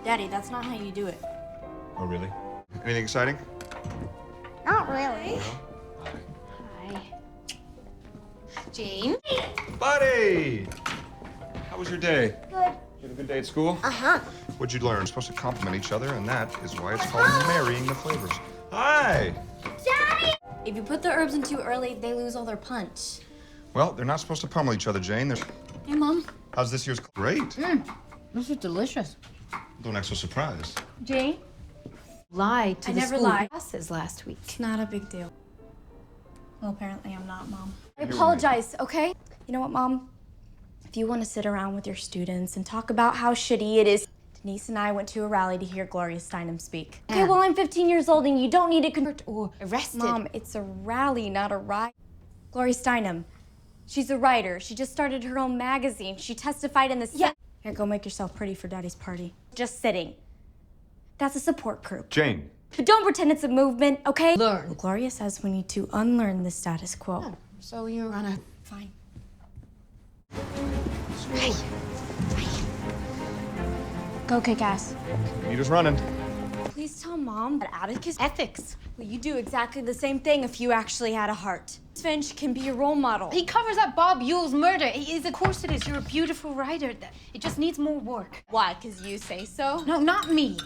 Daddy, that's not how you do it. Oh, really? Anything exciting? Not really. Hi. Jane? Buddy! How was your day? Good. You had a good day at school? Uh-huh. What'd you learn? You're supposed to compliment each other, and that is why it's called marrying the flavors. Hi! Daddy! If you put the herbs in too early, they lose all their punch. Well, they're not supposed to pummel each other, Jane. They're... Hey, Mom. How's this year's? Great. This is delicious. Don't act so surprised. Jane? Lied to I the never school lied. classes last week. It's not a big deal. Well, apparently I'm not, Mom. I You're apologize, okay? You know what, Mom? If you want to sit around with your students and talk about how shitty it is, Denise and I went to a rally to hear Gloria Steinem speak. Okay, well, I'm 15 years old and you don't need to convert or Arrested. Mom, it's a rally, not a riot. Gloria Steinem, she's a writer. She just started her own magazine. She testified in the Senate. Here, go make yourself pretty for Daddy's party. Just sitting. That's a support group. Jane. Don't pretend it's a movement, okay? Learn. Gloria says we need to unlearn the status quo. Oh, so you're on a... Fine. Hey. Go kick ass. Anita's running. Please tell Mom that Atticus ethics. Well, you do exactly the same thing if you actually had a heart. Finch can be your role model. He covers up Bob Yule's murder. Of course it is. You're a beautiful writer. It just needs more work. Why? Because you say so? No, not me.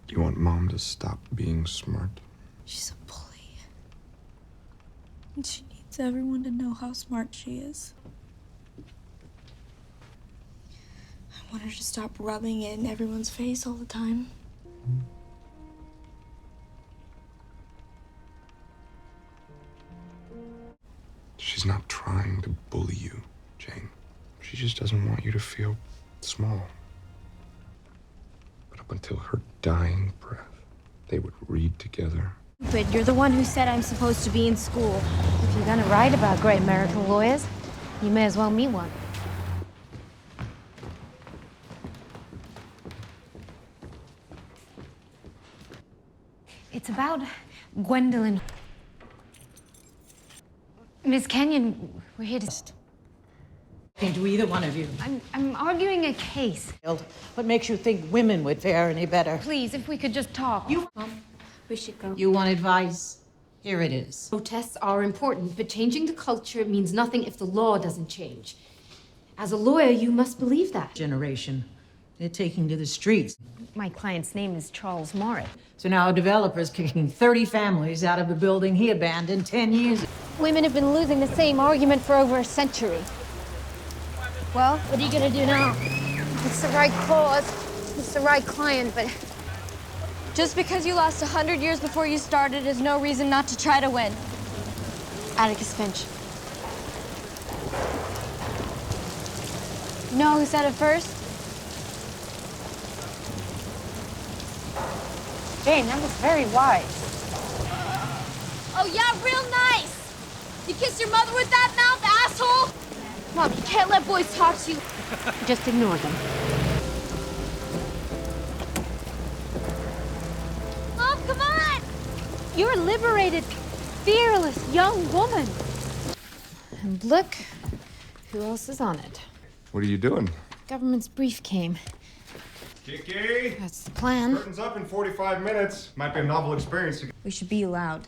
You want Mom to stop being smart? She's a bully. And she needs everyone to know how smart she is. I want her to stop rubbing it in everyone's face all the time. She's not trying to bully you, Jane. She just doesn't want you to feel small. But up until her dying breath, they would read together. But you're the one who said I'm supposed to be in school. If you're gonna write about great American lawyers, you may as well meet one. It's about Gwendolyn. Miss Kenyon, we're here to... To either one of you. I'm arguing a case. What makes you think women would fare any better? Please, if we could just talk. Mom, we should go. You want advice? Here it is. Protests are important, but changing the culture means nothing if the law doesn't change. As a lawyer, you must believe that. Generation. They're taking to the streets. My client's name is Charles Morris. So now a developer's kicking 30 families out of a building he abandoned 10 years ago. Women have been losing the same argument for over a century. Well, what are you gonna do now? It's the right cause, it's the right client, but Just because you lost 100 years before you started is no reason not to try to win. Atticus Finch. You know who said it first? Jane, that was very wise. Oh, yeah, real nice. You kissed your mother with that mouth, asshole? Mom, you can't let boys talk to you. Just ignore them. Mom, come on! You're a liberated, fearless young woman. And look who else is on it. What are you doing? Government's brief came. Kiki! That's the plan. Curtain's up in 45 minutes. Might be a novel experience. We should be allowed.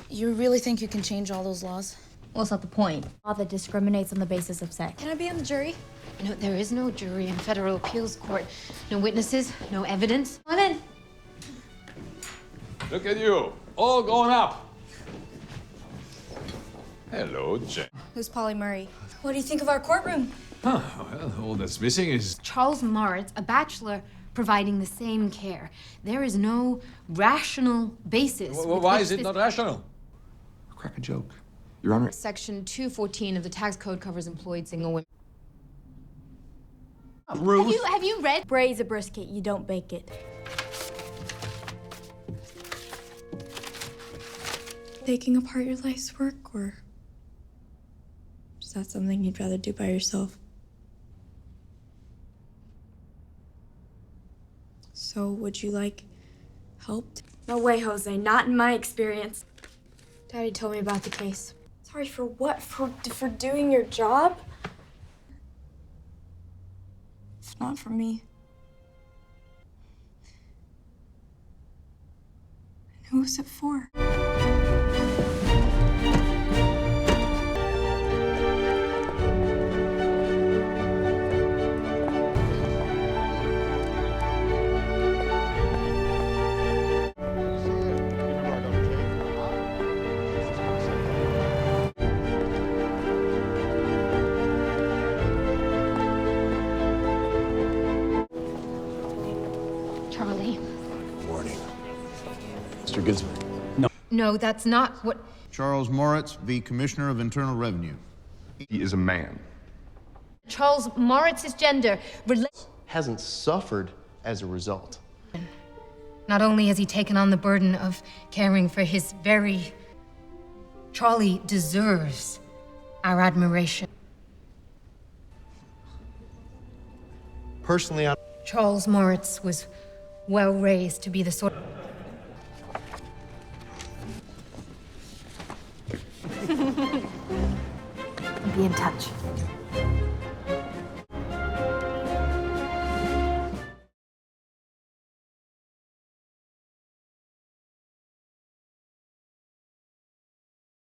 You really think you can change all those laws? Well, it's not the point. Law that discriminates on the basis of sex. Can I be on the jury? No, there is no jury in federal appeals court. No witnesses, no evidence. I'm in. Look at you, all going up. Hello, Jane. Who's Polly Murray? What do you think of our courtroom? Huh, well, all that's missing is... Charles Moritz, a bachelor, providing the same care. There is no rational basis. Why is it not rational? Crack a joke. Your Honor. Section 214 of the tax code covers employed single women. Ruth. Have you read? Braise a brisket, you don't bake it. Taking apart your life's work, or is that something you'd rather do by yourself? So, would you like help? No way, Jose. Not in my experience. Daddy told me about the case. Sorry for what? For doing your job? It's not for me. And who was it for? Charlie. Morning. Mr. Ginsburg. No, that's not what... Charles Moritz, the Commissioner of Internal Revenue. He is a man. Charles Moritz's gender... Hasn't suffered as a result. Not only has he taken on the burden of caring for his very... Charlie deserves our admiration. Personally, Charles Moritz was well raised to be the sort... I'll be in touch.